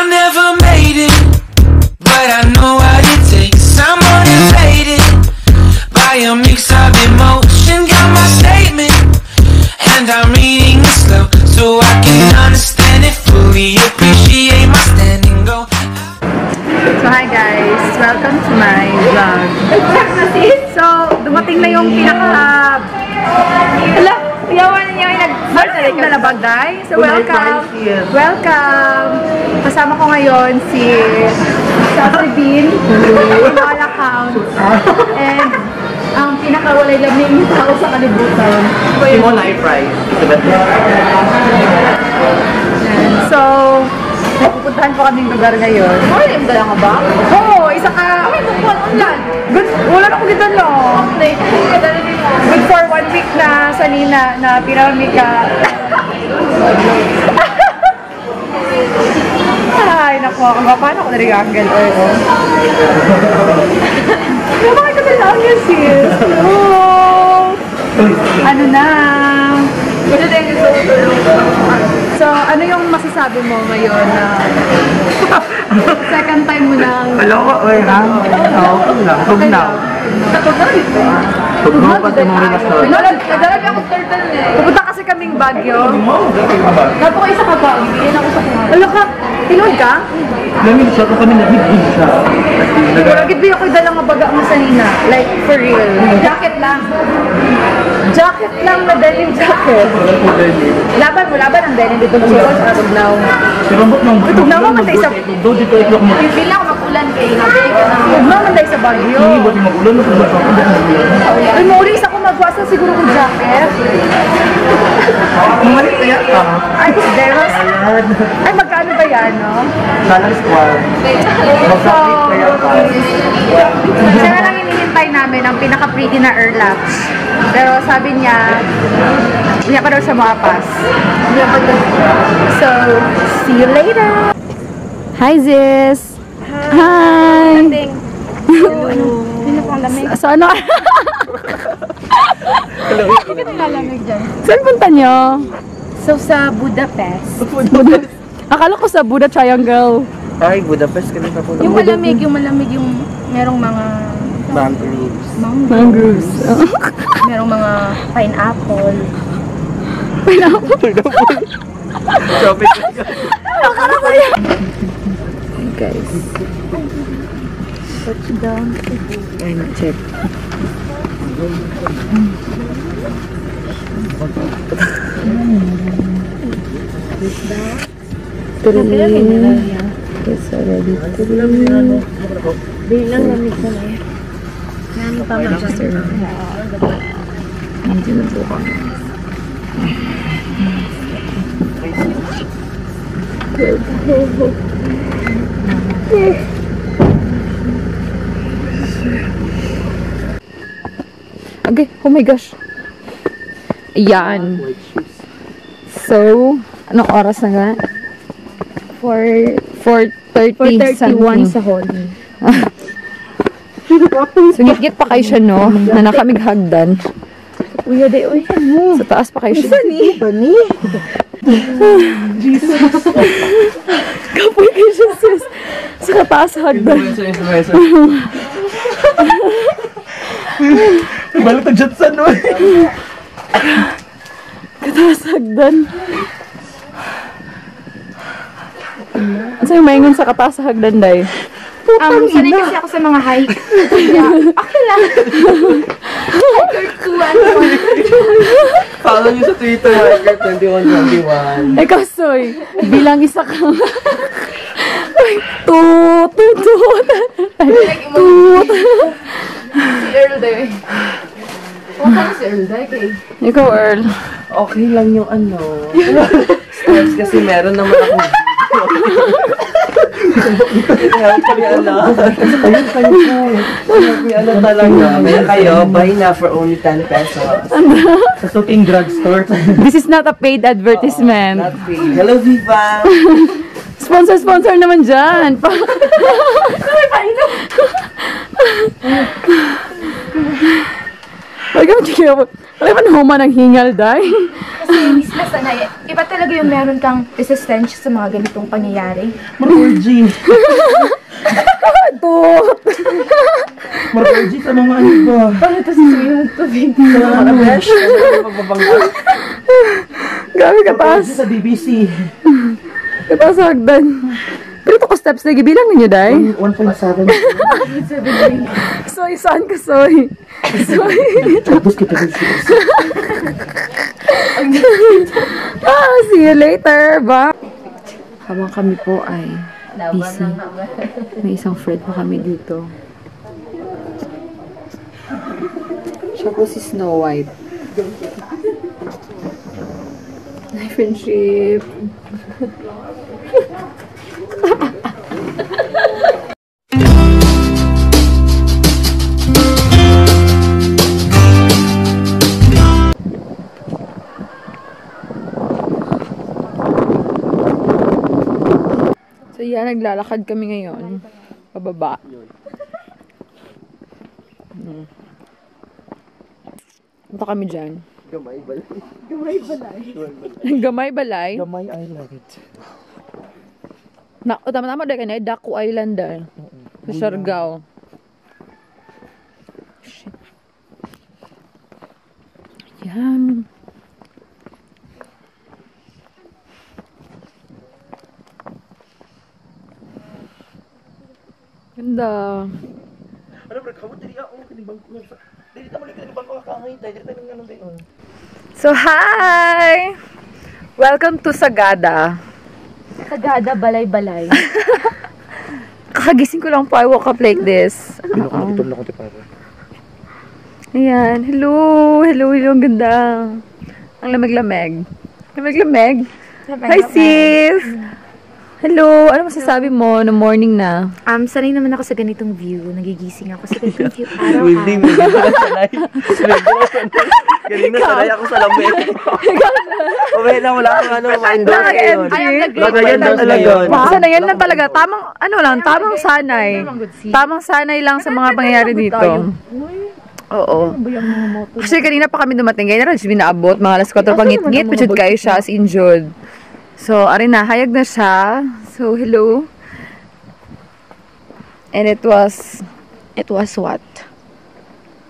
never made it, but I know what it takes. I'm motivated by a mix of emotion. Got my statement, and I'm reading it slow so I can understand it fully. Appreciate my standing go. So hi guys, welcome to my vlog. So dumating na yung pinaka yawan niya yung dalabag guys. So welcome. Kasama ko ngayon si Bean in all accounts. And ang pinakawalay laming tao sa kalibutan. Simon I-Price. So pupuntahan po kaming lugar ngayon. Yung dala nga ba? Oo, isa ka. Good, wala na ko dito no. Good for 1 week na sanina na pinarami ka. Ay, naku, paano ko narigangle? Bakit ka nalagangle sis? Ano na? So, ano yung masasabi mo ngayon na second time mo nang... Alam ko, okay lang. Tugnaw. Tugnaw pa sa mga restaurant. Nadalag ako turtle eh. Pupunta kasi kaming Baguio. Dapo kayo sa kaba. Bigyan ako sa kuha. Alam ka, tinod ka? Lamin siya, kung kami nag-hit siya. Nagagid ba ako dalang mabaga mo sa nina? Like, for real. Jacket lang. Jacket lang na denim jacket. Laban mo, laban ang denim dito ng Bicol sa Tugnaw. Tugnaw mo matay sa... Hindi lang ako mag-ulan kayo. Tugnaw matay sa Baguio. Hindi ba mag-ulan? Ay, maulis ako magwasa siguro ng jacket. Mumalik kaya ka? Ay, deros. Ay, magkano ba yan, no? Salang squad. So, Kaya ka? siya na lang hinihintay namin ang pinaka-pretty na Erlaps. Pero sabi niya, hindi pa daw siya makapas. So, see you later! Hi, Ziz! Hi! So, ano? Hindi ka nilalamig dyan. Saan punta nyo? So, sa Budapest. Akala ko sa Buda Triangle. Ay, Budapest ka na po. Yung malamig yung merong mga Mangroves. mangroves. Merong mga pineapple. Shopping. Akala ko yan. Guys. Touchdown. And check. It's already 3. Bilang lamig na na yan. Yan pa Manchester. Hindi na po kami. Okay, oh my gosh. Ayan. So, anong oras na nga? 4:31 sa hall. So, git-git pa kayo siya, no? Na nakamighagdan. Uya, de, uy. Sa taas pa kayo siya. Isa ni? Jesus. Kapoy kayo siya, sis. Sa kataas hagdan. Balik na Jetson, no? Kataas hagdan. Ano yung maingon sa kataas hagdan, day? Sanay kasi ako sa mga hike. Okay lang. Follow nyo sa Twitter, Hiker2121. Ikaw, Soy, bilang isa ka. Toot. Si Earl, day. Huwag ka si Earl, day, kay. Ikaw, Earl. Okay lang yung ano. Stripes kasi meron naman akong help me ala. Help me ala talaga. Kaya kayo, buy na for only 10 pesos. Sa Suking Drugstore. This is not a paid advertisement. Not paid. Hello, Viva! Sponsor naman dyan. Huwag kang Alam mo naman ang hingal, day. Kasi miss na sanay. Iba talaga yung meron kang resistance sa mga ganitong pangyayari. Marurgy. Ito. Marurgy sa mga ano ba? Paano ito yung tubig? Sa mga besh. Magbabangga. Grabe ka Marurgy sa BBC. Kataas sa hagdan. Pero ito ko steps na gibilang ninyo, day. 1.7. Soy, saan ka, soy? Soy. Tapos kita rin siya. See you later. Bye. Habang kami po ay busy. May isang friend po kami dito. Siya po si Snow White. My friendship. So yan, naglalakad kami ngayon. Pababa. Punta kami dyan. Gamay balay. Gamay balay. Gamay Island. Na, o tama-tama dahil kanina, Daku Island dahil. Sa Siargao. Shit. Yan. Ganda. Ano bro, kamu diri ako kinibang ko. Dili ta mo kinibang ko kakangay, dili ta nang anong dayon. So, hi! Welcome to Sagada. Sagada, balay-balay. Kakagising ko lang po, I woke up like this. Pino ko nagutom na ko ti para. Ayan. Hello! Hello, hello. Ang ganda. Ang lamig-lamig. Lamig-lamig. Hi, sis! Hello! Ano masasabi mo na morning na? Sanay naman ako sa ganitong view. Nagigising ako sa ganitong view Swimming, araw-araw. hindi na sanay. Kanina sanay ako sa lamig. Okay na, wala akong ano, ma-endorse yun. Ay, ang Lagayan lang talaga. Sanayan lang talaga. Tamang, ano lang, tamang sanay. Tamang sanay lang sa mga pangyayari dito. Oo. Kasi kanina pa kami dumating. Ganyan na rin binaabot. Mga alas 4 pangit-ngit. Pachod kayo siya as injured. So, arin na. Hayag na siya. So, hello. And it was what?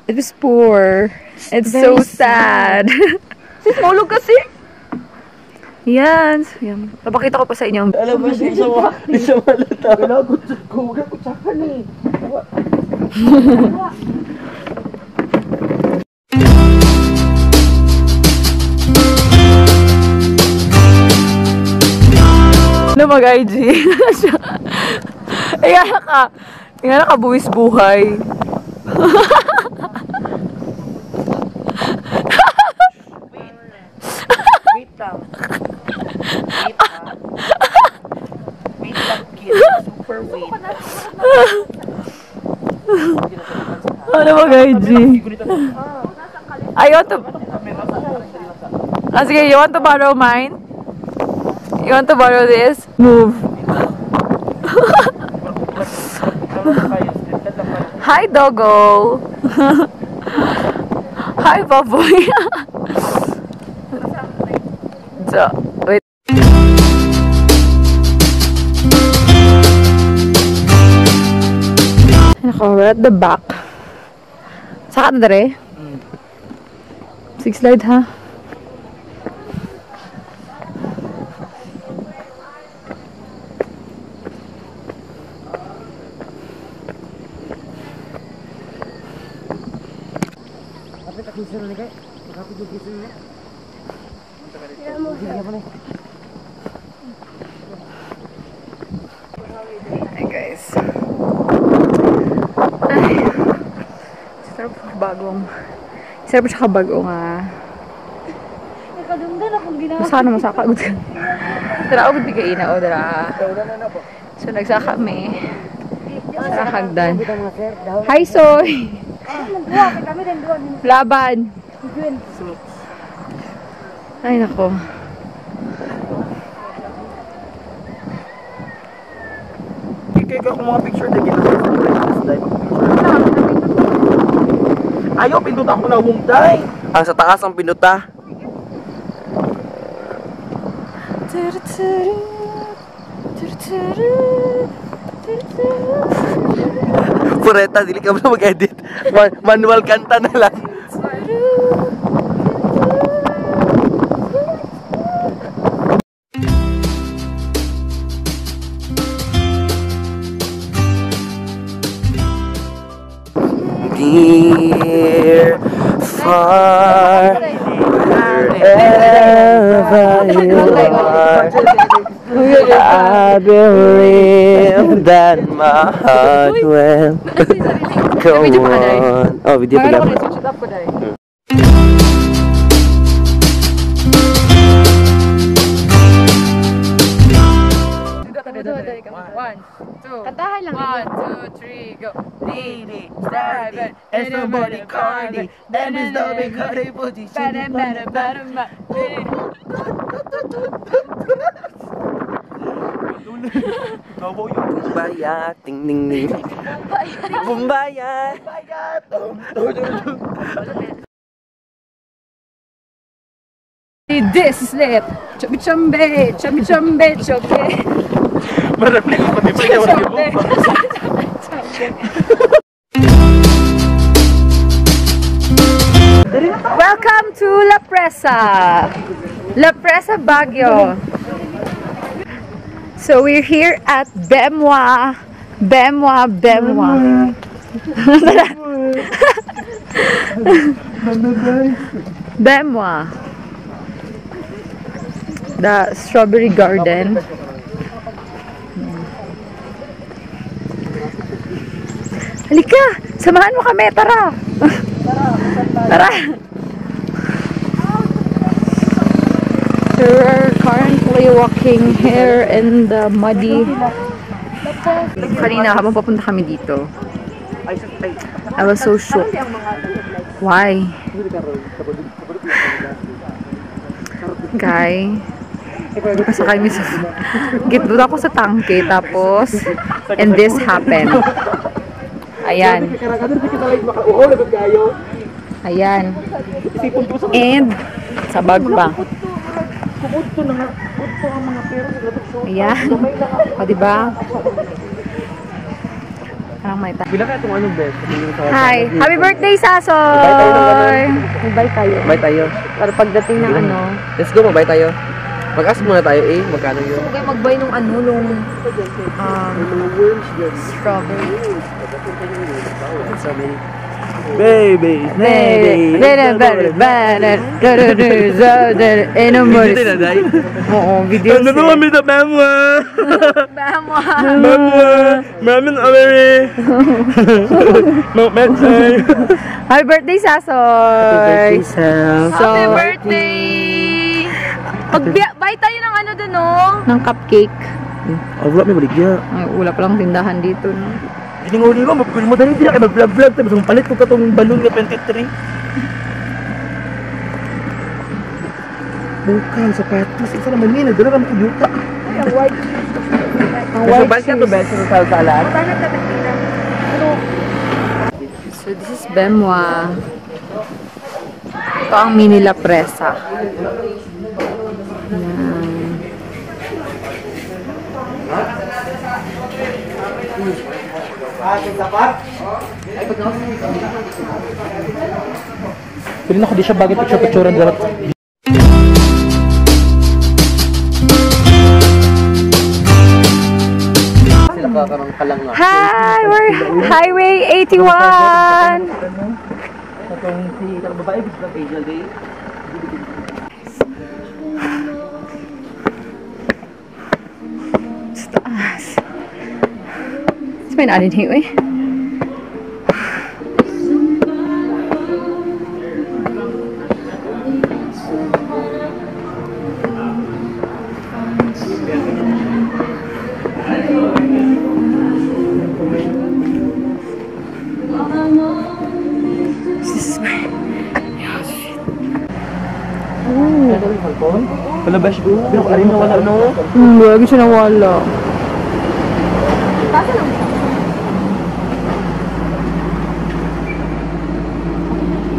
It was poor. It's so sad. Mulog kasi. Yan. So, yan. Papakita ko pa sa inyo. Alam mo, di siya malata. Wala ko kutsakan eh. Ano mag-IG? Ayan ka. Ayan ka, buwis buhay. Wait lang. Wait lang, kid. Super wait. Ano mag-IG? I want to... sige, you want to borrow mine? You want to borrow this? Move. Hi, doggo. Hi, baboy. So, wait. Nako, we're at the back. Saka na dere? 6 slide, ha? Hi guys. Ay. Sarap siya kabagong Nakadunggan akong ginawa. Masana masaka gud. Dara og bigay na o dara. So nagsaka kami. Sa hagdan. Hi soy. Laban. Ay nako. Kaya ko mga picture na ginagawa ko. Ayaw, pindot ako na humday. Ang sa taas ang pinuta. Pureta, dili ka ba mag-edit? Manual kanta na lang. Dear, far, wherever you are, I believe that my heart will go on. Oh, video pala. One, two. Katahan lang. 1, 2, 3, go. Didi, Stardy, and somebody Cardi, and it's the big Cardi booty. Bumbaya, ting ning ning. Bumbaya. This is it. Chubby chumbe, chubby chumbe, chubby. Welcome to La Presa. La Presa Baguio. So we're here at Bemwa. Bemwa. The strawberry garden. Halika, samahan mo kami, tara. Tara. We're currently walking here in the muddy. Kanina habang papunta kami dito, I was so shocked. Why? Guy, pasakay mo sa gitna ako sa tangke, tapos and this happened. Ayan. Ayan. And sabag pa. Ayan. O diba? Parang may tayo. Bila ka itong anong best? Hi! Happy birthday, Sasoy! Magbay tayo. Magbay tayo. Para pagdating ng ano. Let's go, magbay tayo. Mag-ask muna tayo magkano yun? Okay, magbay nung ano, nung strawberry. Baby, baby. Oo, video. Ano ba kami sa Bemwa? Bemwa. Mamin away. Happy birthday, Sasoy! Happy birthday! Magbay tayo ng ano dun, no? Ng cupcake. Wala may baligya. Ay, wala palang tindahan dito, no? Hininghuli ko, magpil mo dali, di na kayo mag-vlog-vlog. Tapos palit ko katong balloon na 23. Bukang, sapatos. Isa naman nila, dala naman ko yuta. Ang white. Ang So, balik ka to best sa salat. So, this is Bemwa. Ito ang mini La Presa. Yan. Pili na ko di siya bagay picture-picturean dapat. Sila kakarang kalangan. Hi! We're Highway 81! Itong si babae, gusto ng Angel Day. Sa taas. It's may naalin hiyo eh. This is my outfit. Wala ba siya? Pero kung arin na wala, no? Lagi siya nawala.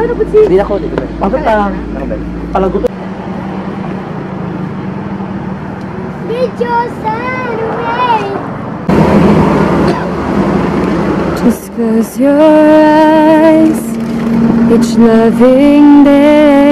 Paano ba si... Hindi na ako, dito ba? Pagod pa. Palagot. Just close your eyes, each loving day.